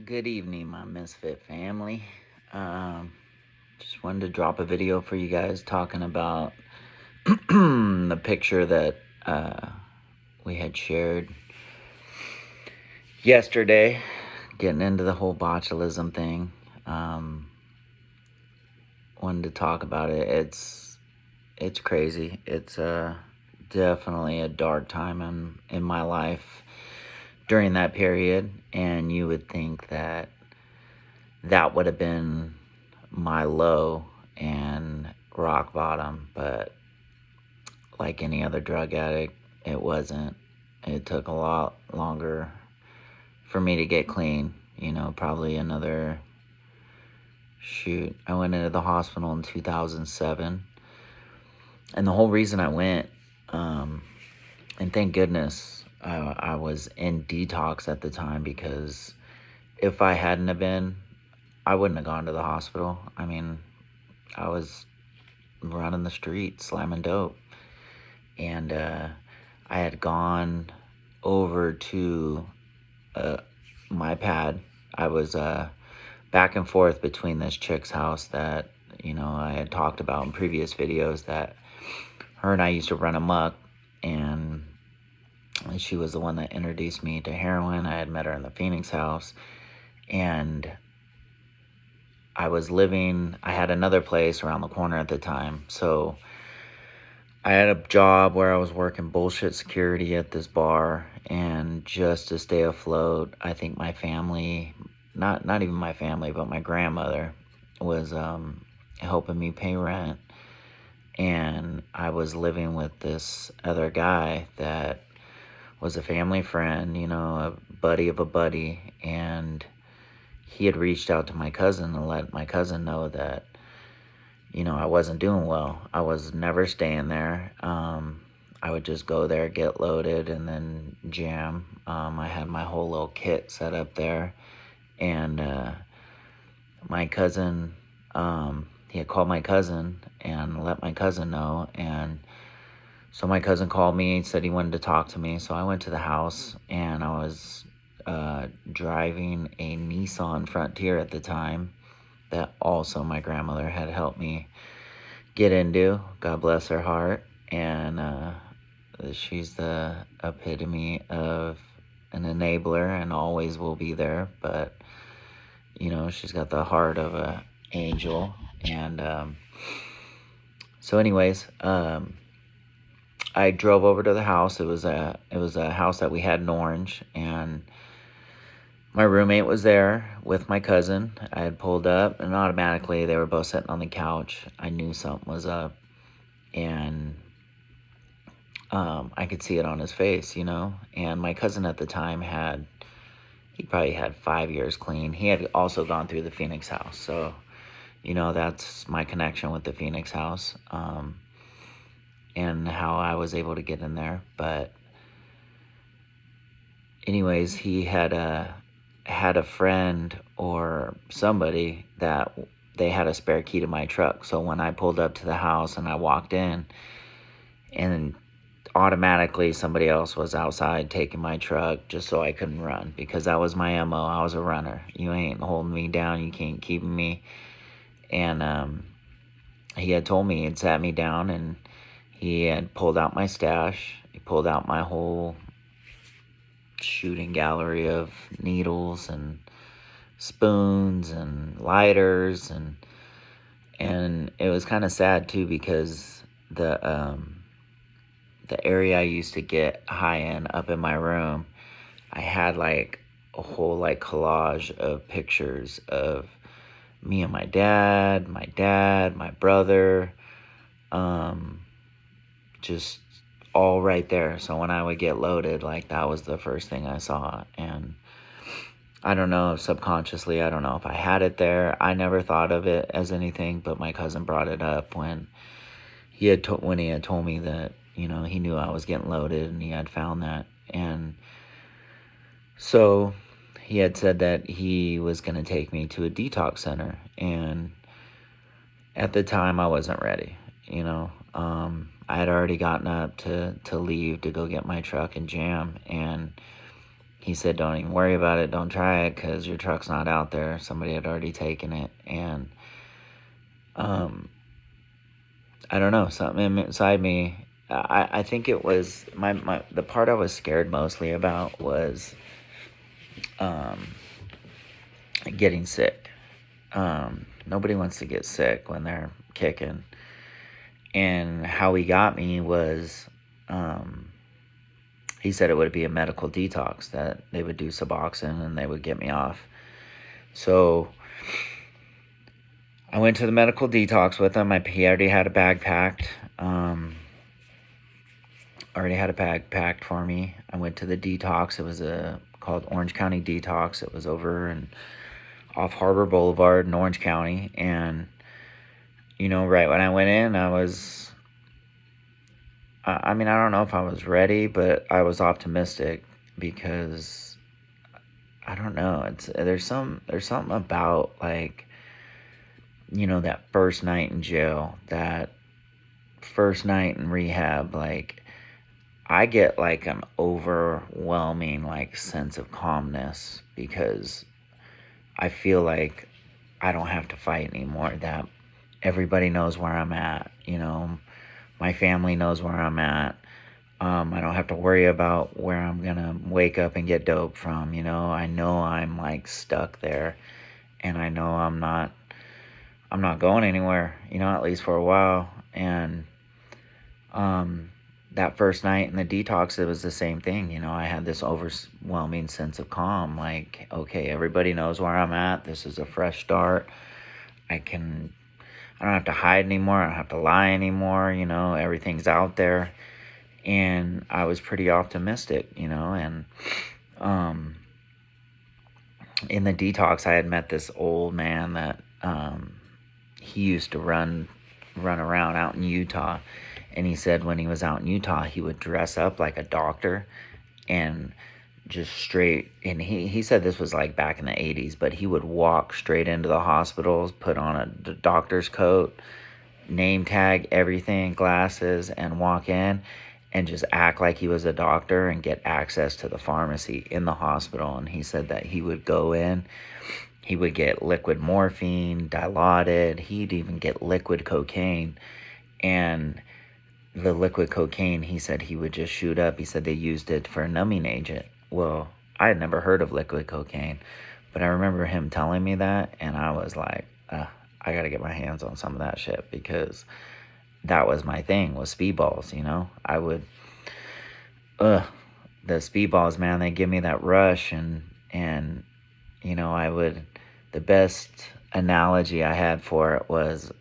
Good evening, my Misfit family. Um, just wanted to drop a video for you guys talking about the picture that we had shared yesterday, getting into the whole botulism thing. Wanted to talk about it. It's crazy. It's definitely a dark time in my life during that period, and you would think that would have been my low and rock bottom, but like any other drug addict, it wasn't. It took a lot longer for me to get clean. Probably another I went into the hospital in 2007, and the whole reason I went, and thank goodness I was in detox at the time, because if I hadn't have been, I wouldn't have gone to the hospital. I mean, I was running the streets, slamming dope. And I had gone over to my pad. I was back and forth between this chick's house that, I had talked about in previous videos, that her and I used to run amok. And she was the one that introduced me to heroin. I had met her in the Phoenix house. And I had another place around the corner at the time. So I had a job where I was working bullshit security at this bar, and just to stay afloat, I think my family, not even my family, but my grandmother was helping me pay rent. And I was living with this other guy that was a family friend, a buddy of a buddy, and he had reached out to my cousin and let my cousin know that I wasn't doing well. I was never staying there. I would just go there, get loaded, and then jam. I had my whole little kit set up there. And my cousin, he had called my cousin and let my cousin know. And so my cousin called me and said he wanted to talk to me. So I went to the house, and I was driving a Nissan Frontier at the time, that also my grandmother had helped me get into. God bless her heart. And she's the epitome of an enabler and always will be there. But, she's got the heart of an angel. And so anyways, I drove over to the house. It was a house that we had in Orange, and my roommate was there with my cousin. I had pulled up, and automatically they were both sitting on the couch. I knew something was up, and I could see it on his face, And my cousin at the time he probably had 5 years clean. He had also gone through the Phoenix house, so that's my connection with the Phoenix house, and how I was able to get in there. But anyways, he had a friend or somebody that they had a spare key to my truck. So when I pulled up to the house and I walked in, and automatically somebody else was outside taking my truck just so I couldn't run, because that was my MO. I was a runner. You ain't holding me down. You can't keep me. And he had told me, he'd sat me down, and he had pulled out my stash. He pulled out my whole shooting gallery of needles and spoons and lighters, and it was kind of sad too, because the area I used to get high in up in my room, I had like a whole collage of pictures of me and my dad, my brother, just all right there. So when I would get loaded, that was the first thing I saw. And I don't know if subconsciously, I don't know if I had it there. I never thought of it as anything, but my cousin brought it up when he had told me that, he knew I was getting loaded, and he had found that. And so he had said that he was going to take me to a detox center. And at the time, I wasn't ready, I had already gotten up to leave to go get my truck and jam. And he said, don't even worry about it. Don't try it because your truck's not out there. Somebody had already taken it. And I don't know, something inside me. I think it was the part I was scared mostly about was getting sick. Nobody wants to get sick when they're kicking. And how he got me was, he said it would be a medical detox, that they would do Suboxone and they would get me off. So I went to the medical detox with him. He already had a bag packed. For me. I went to the detox. It was called Orange County Detox. It was over and off Harbor Boulevard in Orange County. And, right when I went in, I don't know if I was ready, but I was optimistic because I don't know. There's something about, like, that first night in jail, that first night in rehab. Like, I get like an overwhelming like sense of calmness because I feel like I don't have to fight anymore. That everybody knows where I'm at. My family knows where I'm at. I don't have to worry about where I'm gonna wake up and get dope from. I know I'm like stuck there, and I know I'm not going anywhere. At least for a while. And that first night in the detox, it was the same thing. I had this overwhelming sense of calm. Like, okay, everybody knows where I'm at. This is a fresh start. I don't have to hide anymore. I don't have to lie anymore. Everything's out there. And I was pretty optimistic, and in the detox, I had met this old man that he used to run around out in Utah. And he said when he was out in Utah, he would dress up like a doctor and just straight. And he said this was like back in the 80s, but he would walk straight into the hospitals, put on a doctor's coat, name tag, everything, glasses, and walk in and just act like he was a doctor and get access to the pharmacy in the hospital. And he said that he would go in, he would get liquid morphine, Dilaudid, he'd even get liquid cocaine. And the liquid cocaine, he said he would just shoot up. He said they used it for a numbing agent. Well, I had never heard of liquid cocaine, but I remember him telling me that, and I was like, I gotta get my hands on some of that shit, because that was my thing, was speedballs. I would, the speedballs, man, they give me that rush, and I would, the best analogy I had for it was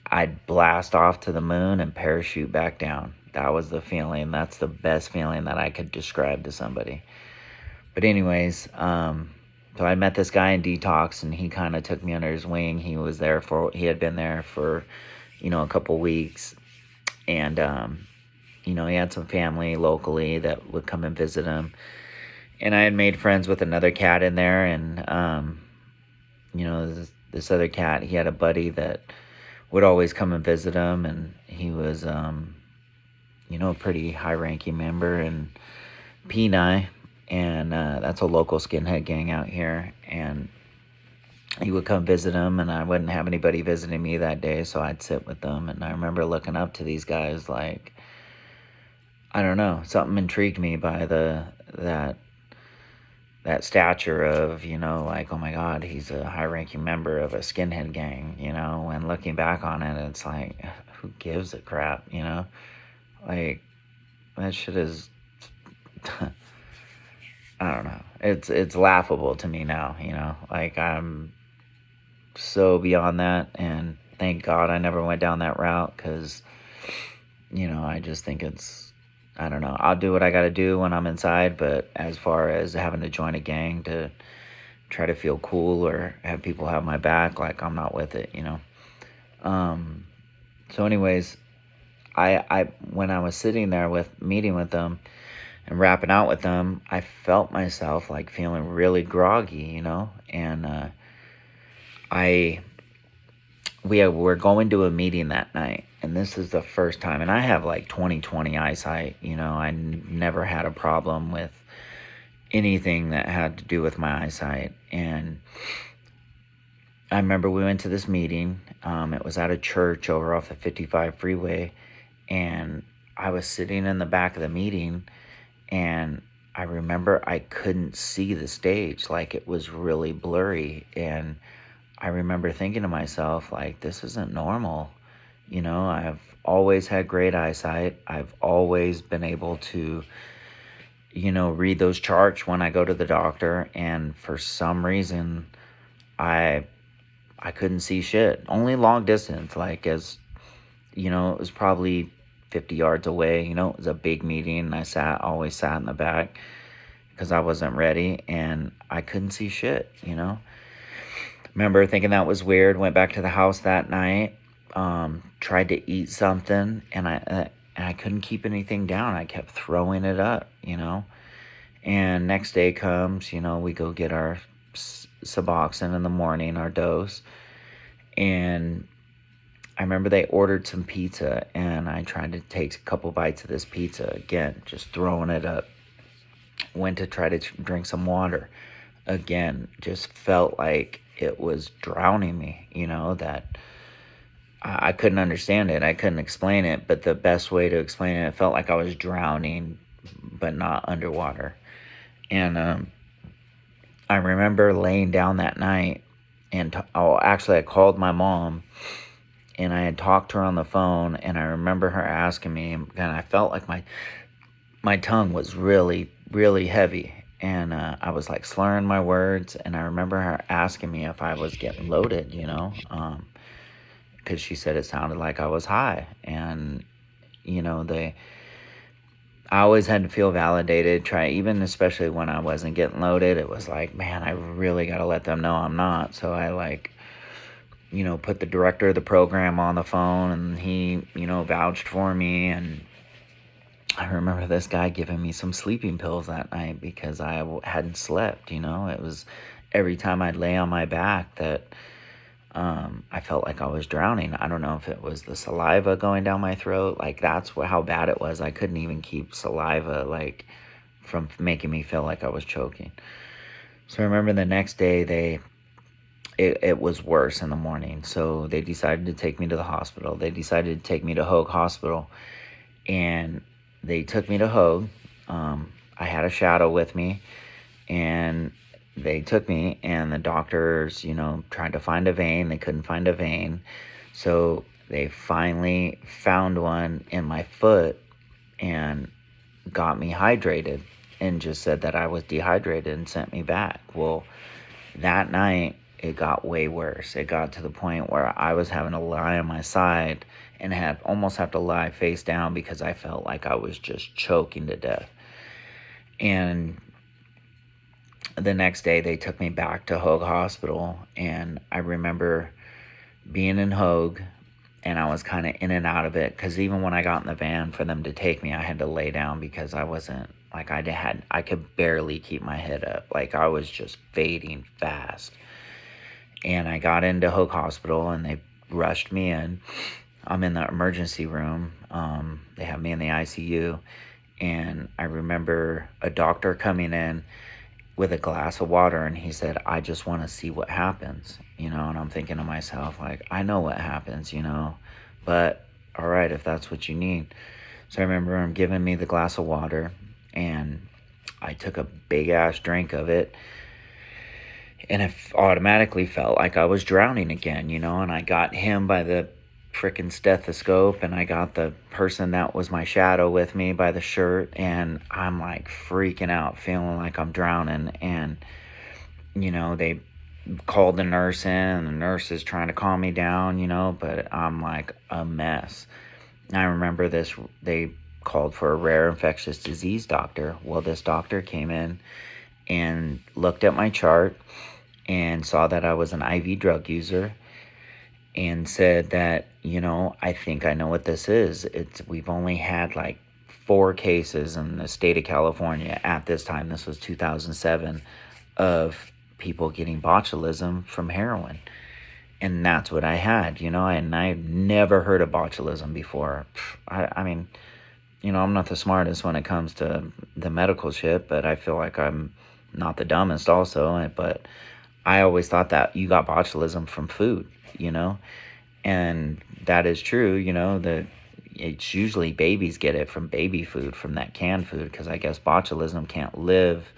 I'd blast off to the moon and parachute back down. That was the feeling. That's the best feeling that I could describe to somebody. But anyways, so I met this guy in detox, and he kind of took me under his wing. He had been there for, a couple weeks. And, he had some family locally that would come and visit him. And I had made friends with another cat in there. And, this other cat, he had a buddy that would always come and visit him, and he was, a pretty high-ranking member in Peni, and that's a local skinhead gang out here. And he would come visit him, and I wouldn't have anybody visiting me that day, so I'd sit with them. And I remember looking up to these guys like, I don't know, something intrigued me by that stature of, like, oh my God, he's a high-ranking member of a skinhead gang, and looking back on it, it's like, who gives a crap, like, that shit is, I don't know, it's laughable to me now, like, I'm so beyond that, and thank God I never went down that route, because, I just think I don't know. I'll do what I got to do when I'm inside, but as far as having to join a gang to try to feel cool or have people have my back, like, I'm not with it, So anyways, I when I was sitting there meeting with them and rapping out with them, I felt myself like feeling really groggy, and we're going to a meeting that night, and this is the first time, and I have like 20/20 eyesight, I never had a problem with anything that had to do with my eyesight. And I remember we went to this meeting. It was at a church over off the 55 freeway. And I was sitting in the back of the meeting, and I remember I couldn't see the stage. Like, it was really blurry. And I remember thinking to myself, like, this isn't normal. I've always had great eyesight. I've always been able to, read those charts when I go to the doctor. And for some reason, I couldn't see shit. Only long distance, like, as it was probably 50 yards away. It was a big meeting, and I always sat in the back because I wasn't ready, and I couldn't see shit. Remember thinking that was weird. Went back to the house that night, tried to eat something, and I couldn't keep anything down. I kept throwing it up, And next day comes, we go get our Suboxone in the morning, our dose, and I remember they ordered some pizza, and I tried to take a couple bites of this pizza. Again, just throwing it up. Went to try to drink some water. Again, just felt like it was drowning me, that I couldn't understand it. I couldn't explain it, but the best way to explain it felt like I was drowning, but not underwater. And I remember laying down that night, and actually I called my mom, and I had talked to her on the phone, and I remember her asking me, and I felt like my tongue was really, really heavy, and I was like slurring my words, and I remember her asking me if I was getting loaded, because she said it sounded like I was high. And I always had to feel validated, even especially when I wasn't getting loaded. It was like, man, I really got to let them know I'm not. So I put the director of the program on the phone, and he, vouched for me. And I remember this guy giving me some sleeping pills that night because I hadn't slept. It was every time I'd lay on my back that I felt like I was drowning. I don't know if it was the saliva going down my throat. Like, that's how bad it was. I couldn't even keep saliva, like, from making me feel like I was choking. So I remember the next day, it was worse in the morning. So they decided to take me to the hospital. They decided to take me to Hoag Hospital. And they took me to Hoag. I had a shadow with me. And they took me, and the doctors, tried to find a vein. They couldn't find a vein. So they finally found one in my foot and got me hydrated and just said that I was dehydrated and sent me back. Well, that night, it got way worse. It got to the point where I was having to lie on my side and almost have to lie face down because I felt like I was just choking to death. And the next day, they took me back to Hoag Hospital, and I remember being in Hoag, and I was kind of in and out of it, because even when I got in the van for them to take me, I had to lay down because I wasn't, like, I could barely keep my head up. Like, I was just fading fast. And I got into Hoag Hospital, and they rushed me in. I'm in the emergency room. They have me in the ICU, and I remember a doctor coming in with a glass of water, and he said, I just want to see what happens, and I'm thinking to myself, like, I know what happens, but all right, if that's what you need. So I remember him giving me the glass of water, and I took a big ass drink of it, and it automatically felt like I was drowning again, and I got him by the freaking stethoscope, and I got the person that was my shadow with me by the shirt, and I'm like freaking out, feeling like I'm drowning. And they called the nurse in, and the nurse is trying to calm me down, but I'm like a mess. And I remember they called for a rare infectious disease doctor. Well, this doctor came in and looked at my chart and saw that I was an IV drug user, and said that, I think I know what this is. We've only had like 4 cases in the state of California at this time. This was 2007, of people getting botulism from heroin. And that's what I had, and I had never heard of botulism before. I mean, I'm not the smartest when it comes to the medical shit, but I feel like I'm not the dumbest also. But I always thought that you got botulism from food, and that is true, that it's usually babies get it from baby food, from that canned food, because I guess botulism can't live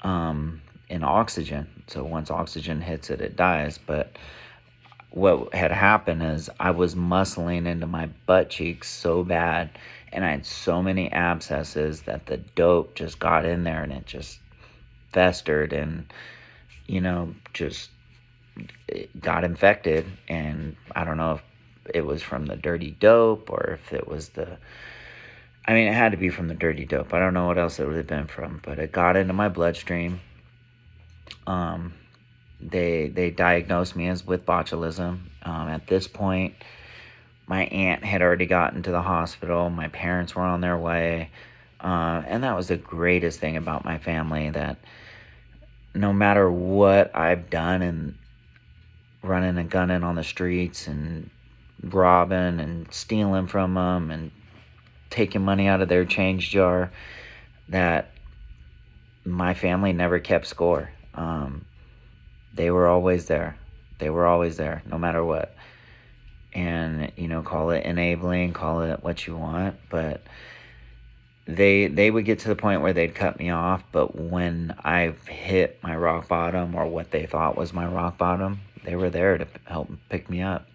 in oxygen. So once oxygen hits it, it dies. But what had happened is I was muscling into my butt cheeks so bad, and I had so many abscesses that the dope just got in there and it just festered and, just it got infected. And I don't know if it was from the dirty dope or if it was it had to be from the dirty dope. I don't know what else it would have been from, but it got into my bloodstream. They diagnosed me as with botulism. At this point, my aunt had already gotten to the hospital. My parents were on their way. And that was the greatest thing about my family, that no matter what I've done and running and gunning on the streets and robbing and stealing from them and taking money out of their change jar, that my family never kept score. They were always there. They were always there, no matter what. And, call it enabling, call it what you want, but they would get to the point where they'd cut me off. But when I hit my rock bottom, or what they thought was my rock bottom, they were there to help pick me up.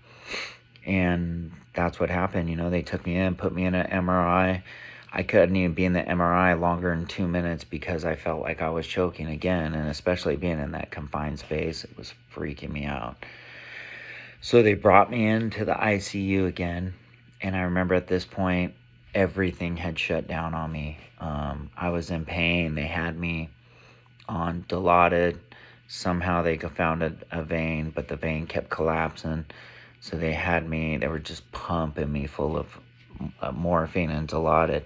And that's what happened. They took me in, put me in an MRI. I couldn't even be in the MRI longer than 2 minutes because I felt like I was choking again. And especially being in that confined space, it was freaking me out. So they brought me into the ICU again. And I remember at this point, everything had shut down on me. I was in pain. They had me on Dilaudid. Somehow they found a vein, but the vein kept collapsing. So they were just pumping me full of morphine and Dilaudid.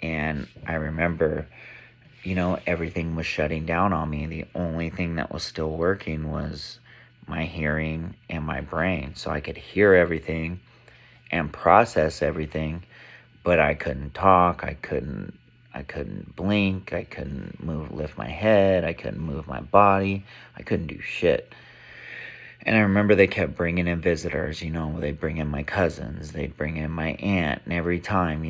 And I remember, everything was shutting down on me. The only thing that was still working was my hearing and my brain. So I could hear everything and process everything, but I couldn't talk. I couldn't blink. I couldn't lift my head. I couldn't move my body. I couldn't do shit. And I remember they kept bringing in visitors, they'd bring in my cousins, they'd bring in my aunt, and every time,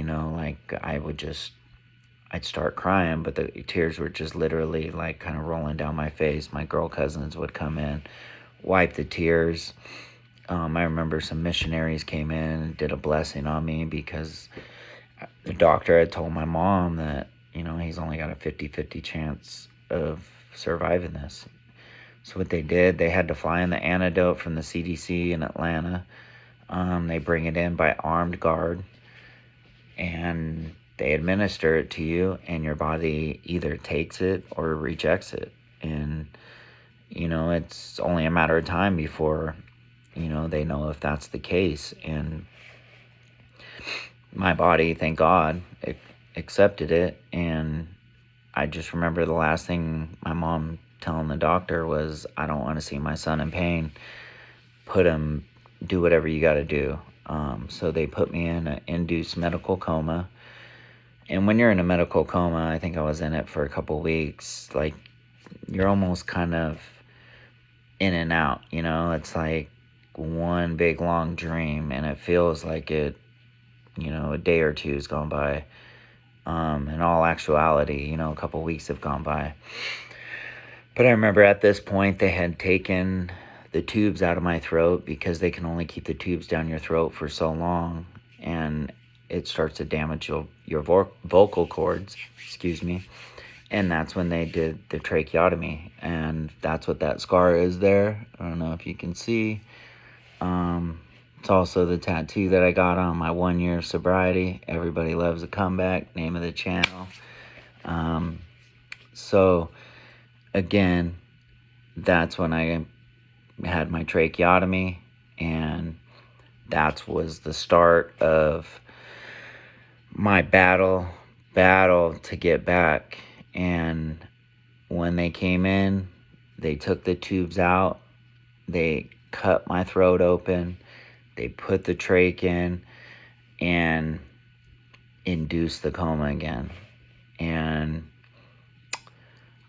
I'd start crying, but the tears were just literally kind of rolling down my face. My girl cousins would come in, wipe the tears. I remember some missionaries came in and did a blessing on me because the doctor had told my mom that, he's only got a 50-50 chance of surviving this. So what they did, they had to fly in the antidote from the CDC in Atlanta. They bring it in by armed guard, and they administer it to you, and your body either takes it or rejects it. And, it's only a matter of time before, they know if that's the case. And my body, thank God, accepted it. And I just remember the last thing my mom telling the doctor was, I don't want to see my son in pain. Do whatever you got to do. So they put me in an induced medical coma. And when you're in a medical coma, I think I was in it for a couple weeks, you're almost kind of in and out, it's like one big long dream, and it feels like it, a day or two has gone by. In all actuality, a couple weeks have gone by. But I remember at this point, they had taken the tubes out of my throat because they can only keep the tubes down your throat for so long. And it starts to damage your vocal cords, And that's when they did the tracheotomy. And that's what that scar is there. I don't know if you can see. It's also the tattoo that I got on my 1 year of sobriety. Everybody loves a comeback, name of the channel. So again, that's when I had my tracheotomy, and that was the start of my battle to get back. And when they came in, they took the tubes out, they cut my throat open, they put the trach in, and induce the coma again. And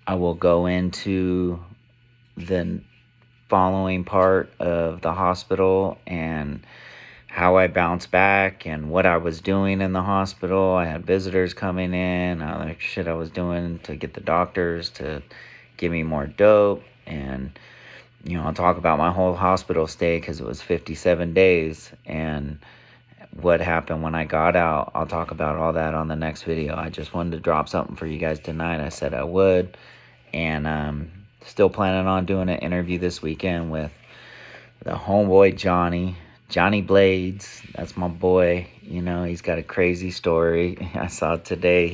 I will go into the following part of the hospital and how I bounced back and what I was doing in the hospital. I had visitors coming in, like shit I was doing to get the doctors to give me more dope. And, I'll talk about my whole hospital stay because it was 57 days. And what happened when I got out, I'll talk about all that on the next video. I just wanted to drop something for you guys tonight. I said I would. And still planning on doing an interview this weekend with the homeboy Johnny Blades. That's my boy. He's got a crazy story. I saw today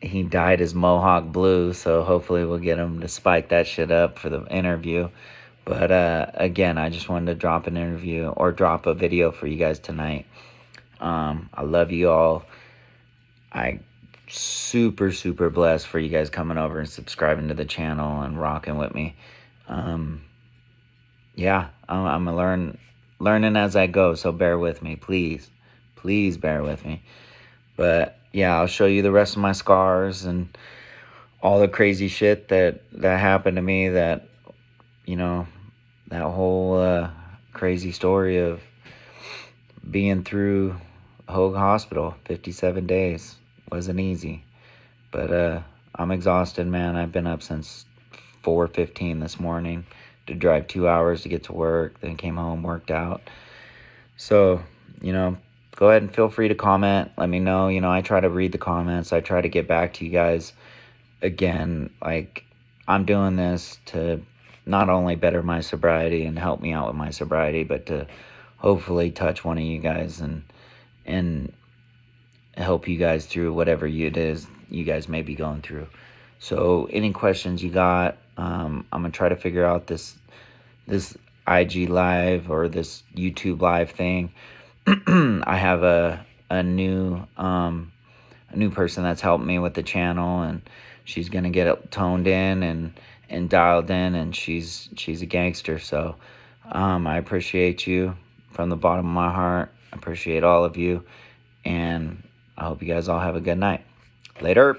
he dyed his mohawk blue, so hopefully we'll get him to spike that shit up for the interview. But again, I just wanted to drop an interview or drop a video for you guys tonight. I love you all. I super blessed for you guys coming over and subscribing to the channel and rocking with me. Yeah, I'm learning as I go, so bear with me, please bear with me. But yeah, I'll show you the rest of my scars and all the crazy shit that happened to me. That that whole crazy story of being through Hoag Hospital. 57 days wasn't easy, but I'm exhausted, man. I've been up since 4:15 this morning to drive 2 hours to get to work, then came home, worked out. So, go ahead and feel free to comment. Let me know. I try to read the comments. I try to get back to you guys. Again, like, I'm doing this to not only better my sobriety and help me out with my sobriety, but to hopefully touch one of you guys and help you guys through whatever it is you guys may be going through. So any questions you got, I'm going to try to figure out this IG live or this YouTube live thing. I have a new person that's helped me with the channel, and she's gonna get it toned in and dialed in, and she's a gangster. So I appreciate you from the bottom of my heart. I appreciate all of you, and I hope you guys all have a good night. Later.